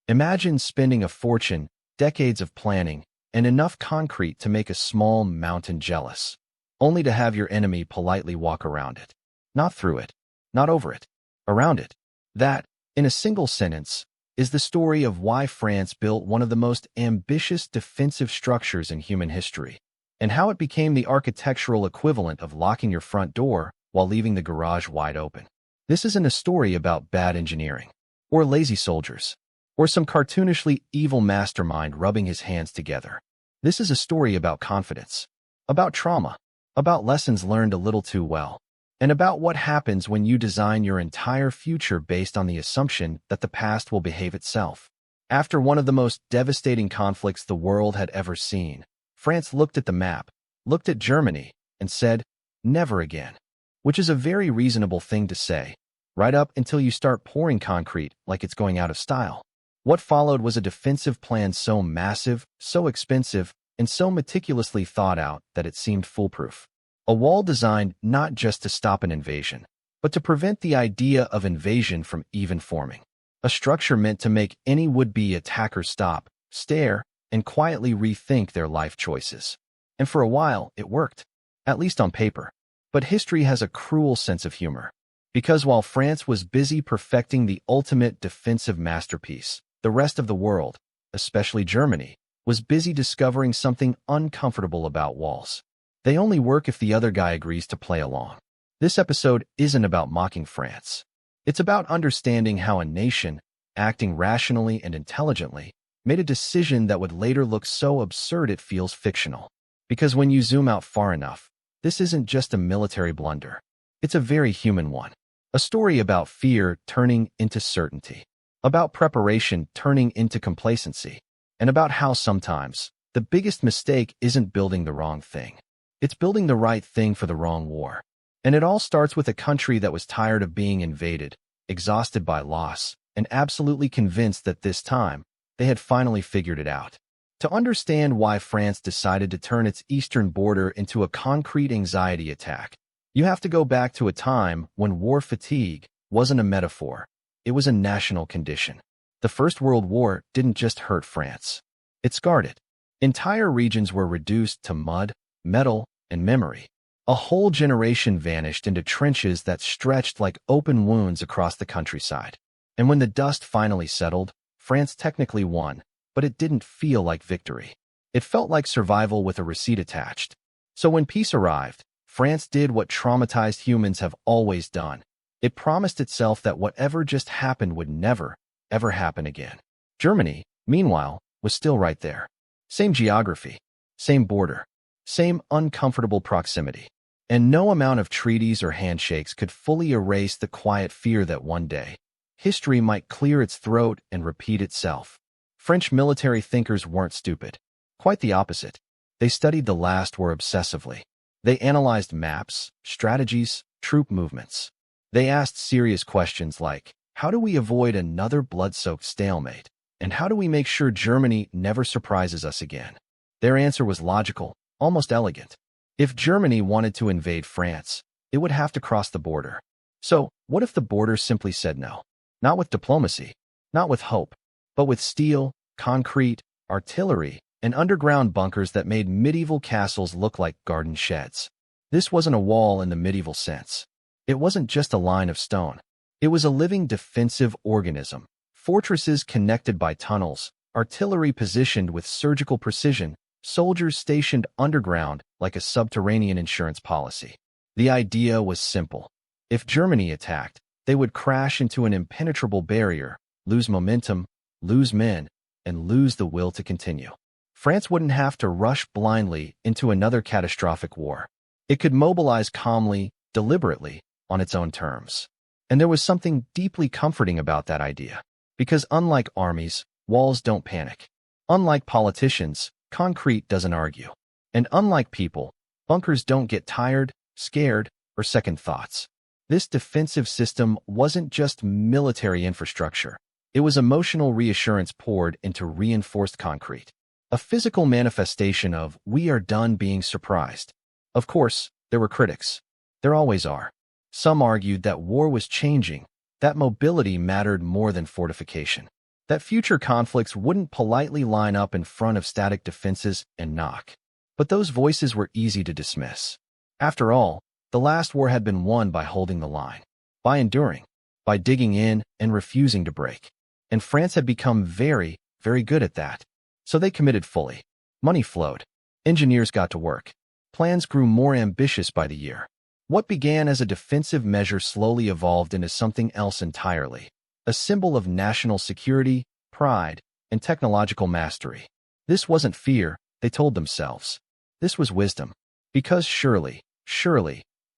Imagine spending a fortune, decades of planning, and enough concrete to make a small mountain jealous, only to have your enemy politely walk around it. Not through it, not over it, around it. That, in a single sentence, is the story of why France built one of the most ambitious defensive structures in human history, and how it became the architectural equivalent of locking your front door while leaving the garage wide open. This isn't a story about bad engineering, or lazy soldiers, or some cartoonishly evil mastermind rubbing his hands together. This is a story about confidence, about trauma, about lessons learned a little too well, and about what happens when you design your entire future based on the assumption that the past will behave itself. After one of the most devastating conflicts the world had ever seen, France looked at the map, looked at Germany, and said, "Never again." Which is a very reasonable thing to say, right up until you start pouring concrete like it's going out of style. What followed was a defensive plan so massive, so expensive, and so meticulously thought out that it seemed foolproof. A wall designed not just to stop an invasion, but to prevent the idea of invasion from even forming. A structure meant to make any would-be attacker stop, stare, and quietly rethink their life choices. And for a while, it worked, at least on paper. But history has a cruel sense of humor. Because while France was busy perfecting the ultimate defensive masterpiece, the rest of the world, especially Germany, was busy discovering something uncomfortable about walls. They only work if the other guy agrees to play along. This episode isn't about mocking France. It's about understanding how a nation, acting rationally and intelligently, made a decision that would later look so absurd it feels fictional. Because when you zoom out far enough, this isn't just a military blunder. It's a very human one. A story about fear turning into certainty, about preparation turning into complacency, and about how sometimes the biggest mistake isn't building the wrong thing. It's building the right thing for the wrong war. And it all starts with a country that was tired of being invaded, exhausted by loss, and absolutely convinced that this time, they had finally figured it out. To understand why France decided to turn its eastern border into a concrete anxiety attack, you have to go back to a time when war fatigue wasn't a metaphor. It was a national condition. The First World War didn't just hurt France. It scarred it. Entire regions were reduced to mud, metal, and memory. A whole generation vanished into trenches that stretched like open wounds across the countryside. And when the dust finally settled, France technically won, but it didn't feel like victory. It felt like survival with a receipt attached. So when peace arrived, France did what traumatized humans have always done. It promised itself that whatever just happened would never, ever happen again. Germany, meanwhile, was still right there. Same geography, same border, same uncomfortable proximity. And no amount of treaties or handshakes could fully erase the quiet fear that one day, history might clear its throat and repeat itself. French military thinkers weren't stupid. Quite the opposite. They studied the last war obsessively. They analyzed maps, strategies, troop movements. They asked serious questions like, how do we avoid another blood-soaked stalemate? And how do we make sure Germany never surprises us again? Their answer was logical, almost elegant. If Germany wanted to invade France, it would have to cross the border. So, what if the border simply said no? Not with diplomacy, not with hope, but with steel, concrete, artillery, and underground bunkers that made medieval castles look like garden sheds. This wasn't a wall in the medieval sense. It wasn't just a line of stone. It was a living defensive organism. Fortresses connected by tunnels, artillery positioned with surgical precision, soldiers stationed underground like a subterranean insurance policy. The idea was simple. If Germany attacked, they would crash into an impenetrable barrier, lose momentum, lose men, and lose the will to continue. France wouldn't have to rush blindly into another catastrophic war. It could mobilize calmly, deliberately, on its own terms. And there was something deeply comforting about that idea. Because unlike armies, walls don't panic. Unlike politicians, concrete doesn't argue. And unlike people, bunkers don't get tired, scared, or second thoughts. This defensive system wasn't just military infrastructure. It was emotional reassurance poured into reinforced concrete. A physical manifestation of, we are done being surprised. Of course, there were critics. There always are. Some argued that war was changing, that mobility mattered more than fortification. that future conflicts wouldn't politely line up in front of static defenses and knock. But those voices were easy to dismiss. After all, the last war had been won by holding the line, by enduring, by digging in and refusing to break. And France had become very, very good at that. So they committed fully. Money flowed. Engineers got to work. Plans grew more ambitious by the year. What began as a defensive measure slowly evolved into something else entirely, a symbol of national security, pride, and technological mastery. This wasn't fear, they told themselves. This was wisdom. Because surely,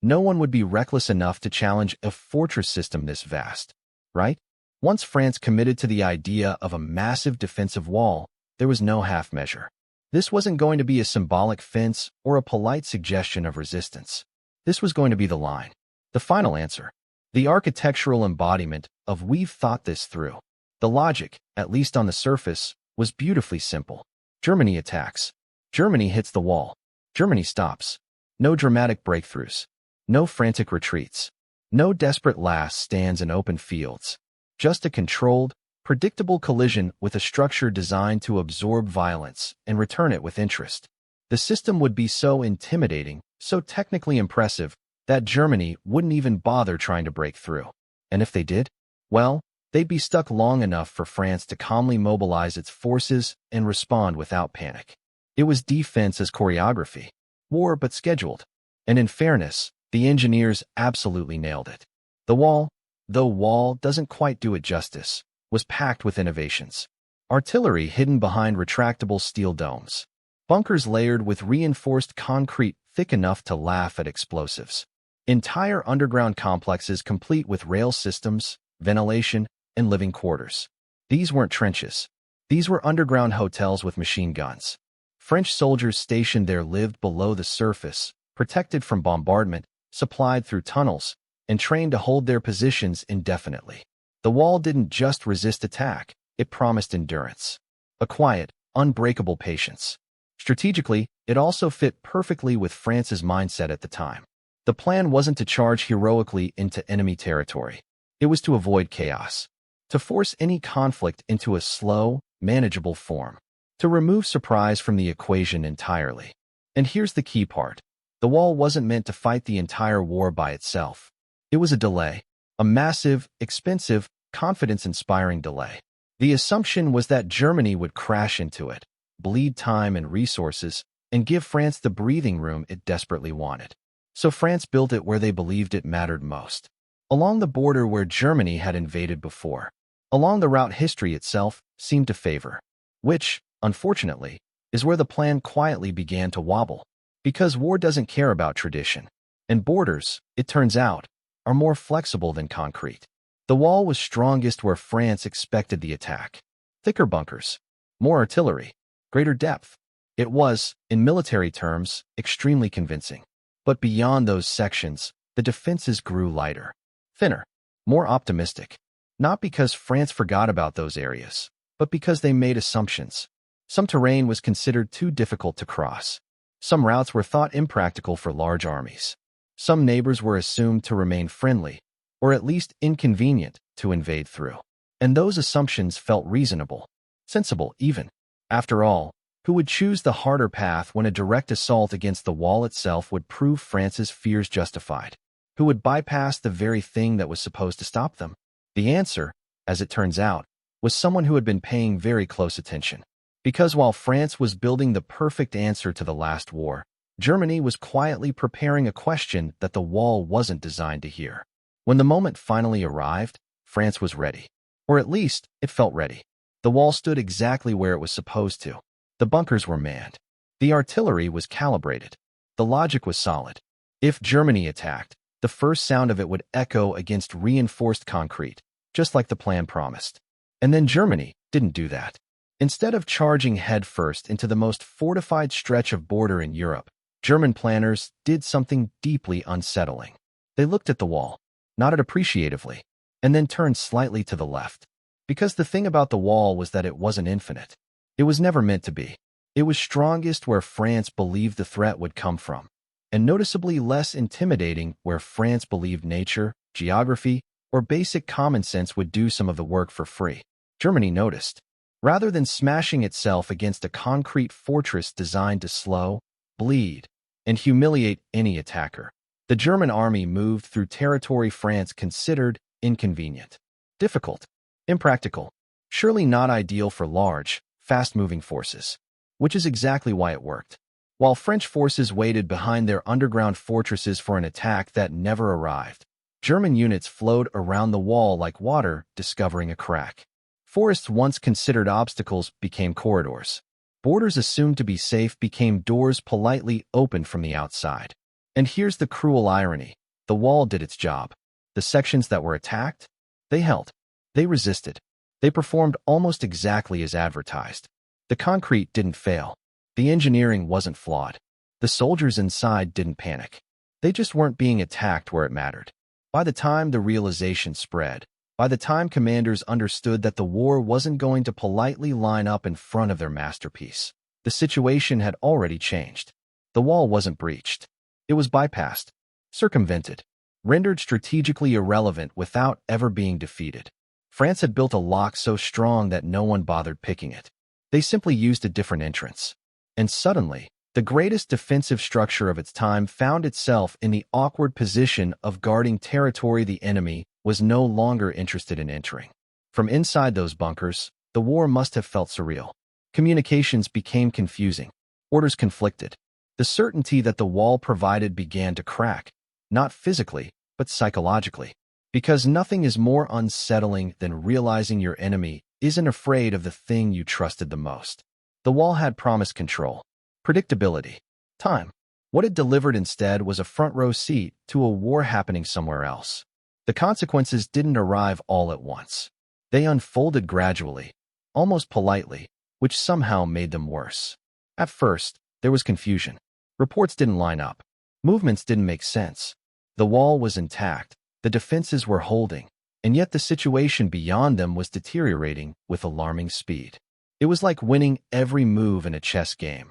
no one would be reckless enough to challenge a fortress system this vast, right? Once France committed to the idea of a massive defensive wall, there was no half measure. This wasn't going to be a symbolic fence or a polite suggestion of resistance. This was going to be the line, the final answer, the architectural embodiment of "we've thought this through." The logic, at least on the surface, was beautifully simple. Germany attacks. Germany hits the wall. Germany stops. No dramatic breakthroughs. No frantic retreats. No desperate last stands in open fields. Just a controlled, predictable collision with a structure designed to absorb violence and return it with interest. The system would be so intimidating, so technically impressive, that Germany wouldn't even bother trying to break through. And if they did, well, they'd be stuck long enough for France to calmly mobilize its forces and respond without panic. It was defense as choreography, war but scheduled. And in fairness, the engineers absolutely nailed it. The wall, though wall doesn't quite do it justice, was packed with innovations. Artillery hidden behind retractable steel domes. Bunkers layered with reinforced concrete thick enough to laugh at explosives. Entire underground complexes complete with rail systems, ventilation, and living quarters. These weren't trenches. These were underground hotels with machine guns. French soldiers stationed there lived below the surface, protected from bombardment, supplied through tunnels, and trained to hold their positions indefinitely. The wall didn't just resist attack, it promised endurance. A quiet, unbreakable patience. Strategically, it also fit perfectly with France's mindset at the time. The plan wasn't to charge heroically into enemy territory. It was to avoid chaos. To force any conflict into a slow, manageable form. To remove surprise from the equation entirely. And here's the key part. The wall wasn't meant to fight the entire war by itself. It was a delay. A massive, expensive, confidence-inspiring delay. The assumption was that Germany would crash into it, bleed time and resources, and give France the breathing room it desperately wanted. So France built it where they believed it mattered most. Along the border where Germany had invaded before. Along the route history itself seemed to favor. Which, unfortunately, is where the plan quietly began to wobble. Because war doesn't care about tradition. And borders, it turns out, are more flexible than concrete. The wall was strongest where France expected the attack. Thicker bunkers, more artillery, greater depth. It was, in military terms, extremely convincing. But beyond those sections, the defenses grew lighter, thinner, more optimistic. Not because France forgot about those areas, but because they made assumptions. Some terrain was considered too difficult to cross. Some routes were thought impractical for large armies. Some neighbors were assumed to remain friendly, or at least inconvenient, to invade through. And those assumptions felt reasonable, sensible even. After all, who would choose the harder path when a direct assault against the wall itself would prove France's fears justified? Who would bypass the very thing that was supposed to stop them? The answer, as it turns out, was someone who had been paying very close attention. Because while France was building the perfect answer to the last war, Germany was quietly preparing a question that the wall wasn't designed to hear. When the moment finally arrived, France was ready. Or at least, it felt ready. The wall stood exactly where it was supposed to. The bunkers were manned. The artillery was calibrated. The logic was solid. If Germany attacked, the first sound of it would echo against reinforced concrete, just like the plan promised. And then Germany didn't do that. Instead of charging headfirst into the most fortified stretch of border in Europe, German planners did something deeply unsettling. They looked at the wall, nodded appreciatively, and then turned slightly to the left. Because the thing about the wall was that it wasn't infinite. It was never meant to be. It was strongest where France believed the threat would come from, and noticeably less intimidating where France believed nature, geography, or basic common sense would do some of the work for free. Germany noticed. Rather than smashing itself against a concrete fortress designed to slow, bleed, and humiliate any attacker, the German army moved through territory France considered inconvenient, difficult, impractical, surely not ideal for large, fast-moving forces, which is exactly why it worked. While French forces waited behind their underground fortresses for an attack that never arrived, German units flowed around the wall like water discovering a crack. Forests once considered obstacles became corridors. Borders assumed to be safe became doors politely opened from the outside. And here's the cruel irony. The wall did its job. The sections that were attacked, they held. They resisted. They performed almost exactly as advertised. The concrete didn't fail. The engineering wasn't flawed. The soldiers inside didn't panic. They just weren't being attacked where it mattered. By the time the realization spread, by the time commanders understood that the war wasn't going to politely line up in front of their masterpiece, the situation had already changed. The wall wasn't breached. It was bypassed, circumvented, rendered strategically irrelevant without ever being defeated. France had built a lock so strong that no one bothered picking it. They simply used a different entrance. And suddenly, the greatest defensive structure of its time found itself in the awkward position of guarding territory the enemy was no longer interested in entering. From inside those bunkers, the war must have felt surreal. Communications became confusing. Orders conflicted. The certainty that the wall provided began to crack, not physically, but psychologically. Because nothing is more unsettling than realizing your enemy isn't afraid of the thing you trusted the most. The wall had promised control, predictability, time. What it delivered instead was a front-row seat to a war happening somewhere else. The consequences didn't arrive all at once. They unfolded gradually, almost politely, which somehow made them worse. At first, there was confusion. Reports didn't line up. Movements didn't make sense. The wall was intact, the defenses were holding, and yet the situation beyond them was deteriorating with alarming speed. It was like winning every move in a chess game,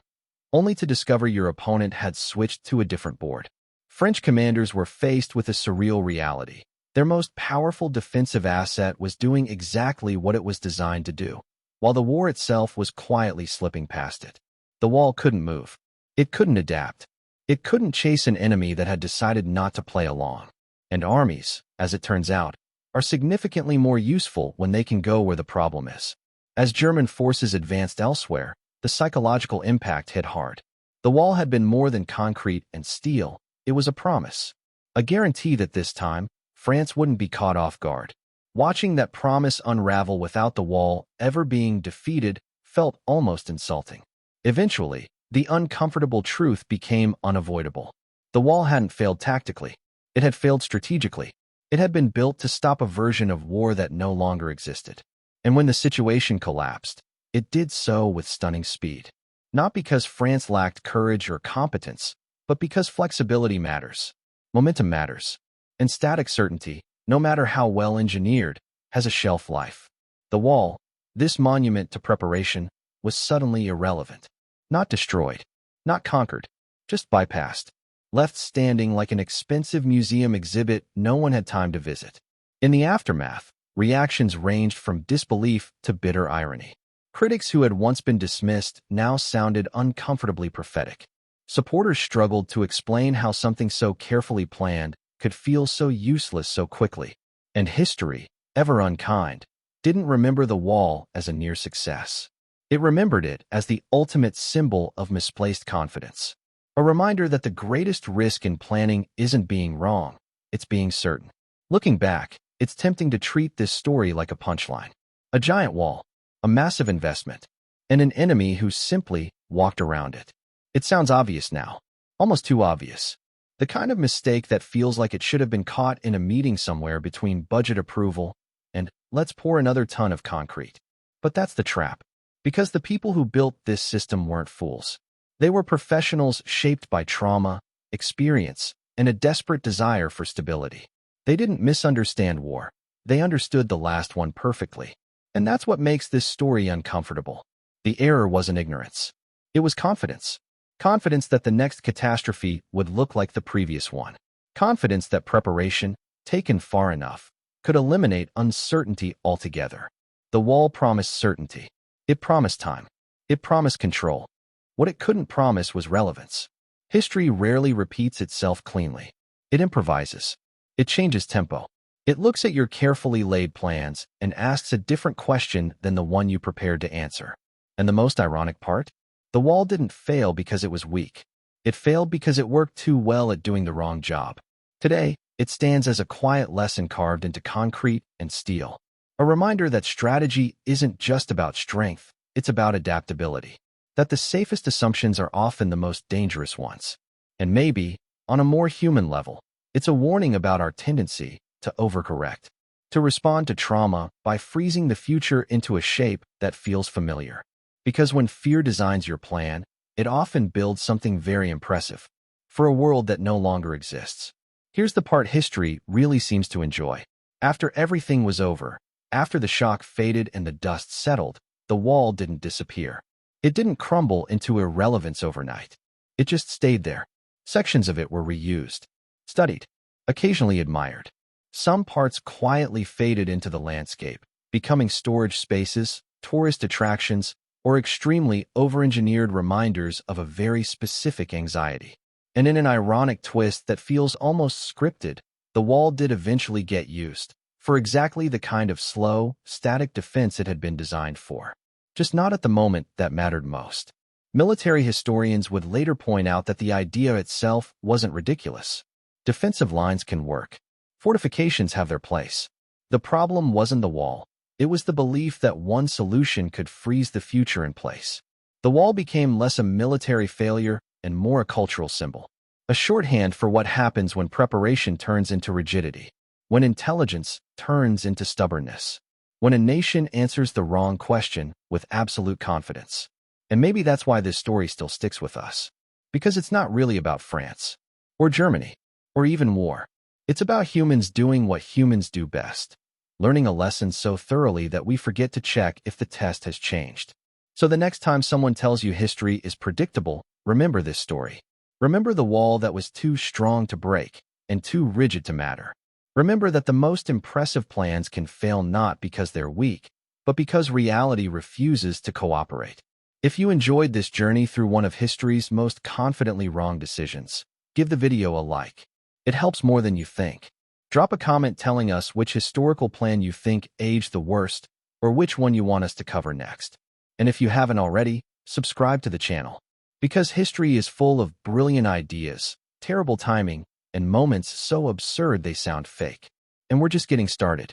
only to discover your opponent had switched to a different board. French commanders were faced with a surreal reality. Their most powerful defensive asset was doing exactly what it was designed to do, while the war itself was quietly slipping past it. The wall couldn't move. It couldn't adapt. It couldn't chase an enemy that had decided not to play along. And armies, as it turns out, are significantly more useful when they can go where the problem is. As German forces advanced elsewhere, the psychological impact hit hard. The wall had been more than concrete and steel. It was a promise. A guarantee that this time, France wouldn't be caught off guard. Watching that promise unravel without the wall ever being defeated felt almost insulting. Eventually, the uncomfortable truth became unavoidable. The wall hadn't failed tactically. It had failed strategically. It had been built to stop a version of war that no longer existed. And when the situation collapsed, it did so with stunning speed. Not because France lacked courage or competence, but because flexibility matters, momentum matters, and static certainty, no matter how well engineered, has a shelf life. The wall, this monument to preparation, was suddenly irrelevant. Not destroyed, not conquered, just bypassed, left standing like an expensive museum exhibit no one had time to visit. In the aftermath, reactions ranged from disbelief to bitter irony. Critics who had once been dismissed now sounded uncomfortably prophetic. Supporters struggled to explain how something so carefully planned could feel so useless so quickly. And history, ever unkind, didn't remember the wall as a near success. It remembered it as the ultimate symbol of misplaced confidence. A reminder that the greatest risk in planning isn't being wrong, it's being certain. Looking back, it's tempting to treat this story like a punchline. A giant wall, a massive investment, and an enemy who simply walked around it. It sounds obvious now, almost too obvious. The kind of mistake that feels like it should have been caught in a meeting somewhere between budget approval and let's pour another ton of concrete. But that's the trap. Because the people who built this system weren't fools. They were professionals shaped by trauma, experience, and a desperate desire for stability. They didn't misunderstand war. They understood the last one perfectly. And that's what makes this story uncomfortable. The error wasn't ignorance. It was confidence. Confidence that the next catastrophe would look like the previous one. Confidence that preparation, taken far enough, could eliminate uncertainty altogether. The wall promised certainty. It promised time. It promised control. What it couldn't promise was relevance. History rarely repeats itself cleanly. It improvises. It changes tempo. It looks at your carefully laid plans and asks a different question than the one you prepared to answer. And the most ironic part? The wall didn't fail because it was weak. It failed because it worked too well at doing the wrong job. Today, it stands as a quiet lesson carved into concrete and steel. A reminder that strategy isn't just about strength, it's about adaptability. That the safest assumptions are often the most dangerous ones. And maybe, on a more human level, it's a warning about our tendency to overcorrect, to respond to trauma by freezing the future into a shape that feels familiar. Because when fear designs your plan, it often builds something very impressive for a world that no longer exists. Here's the part history really seems to enjoy. After everything was over, after the shock faded and the dust settled, the wall didn't disappear. It didn't crumble into irrelevance overnight. It just stayed there. Sections of it were reused, studied, occasionally admired. Some parts quietly faded into the landscape, becoming storage spaces, tourist attractions, or extremely over-engineered reminders of a very specific anxiety. And in an ironic twist that feels almost scripted, the wall did eventually get used for exactly the kind of slow, static defense it had been designed for. Just not at the moment that mattered most. Military historians would later point out that the idea itself wasn't ridiculous. Defensive lines can work. Fortifications have their place. The problem wasn't the wall. It was the belief that one solution could freeze the future in place. The wall became less a military failure and more a cultural symbol. A shorthand for what happens when preparation turns into rigidity. When intelligence turns into stubbornness. When a nation answers the wrong question with absolute confidence. And maybe that's why this story still sticks with us. Because it's not really about France, or Germany, or even war. It's about humans doing what humans do best. Learning a lesson so thoroughly that we forget to check if the test has changed. So the next time someone tells you history is predictable, remember this story. Remember the wall that was too strong to break and too rigid to matter. Remember that the most impressive plans can fail not because they're weak, but because reality refuses to cooperate. If you enjoyed this journey through one of history's most confidently wrong decisions, give the video a like. It helps more than you think. Drop a comment telling us which historical plan you think aged the worst, or which one you want us to cover next. And if you haven't already, subscribe to the channel. Because history is full of brilliant ideas, terrible timing, and moments so absurd they sound fake. And we're just getting started.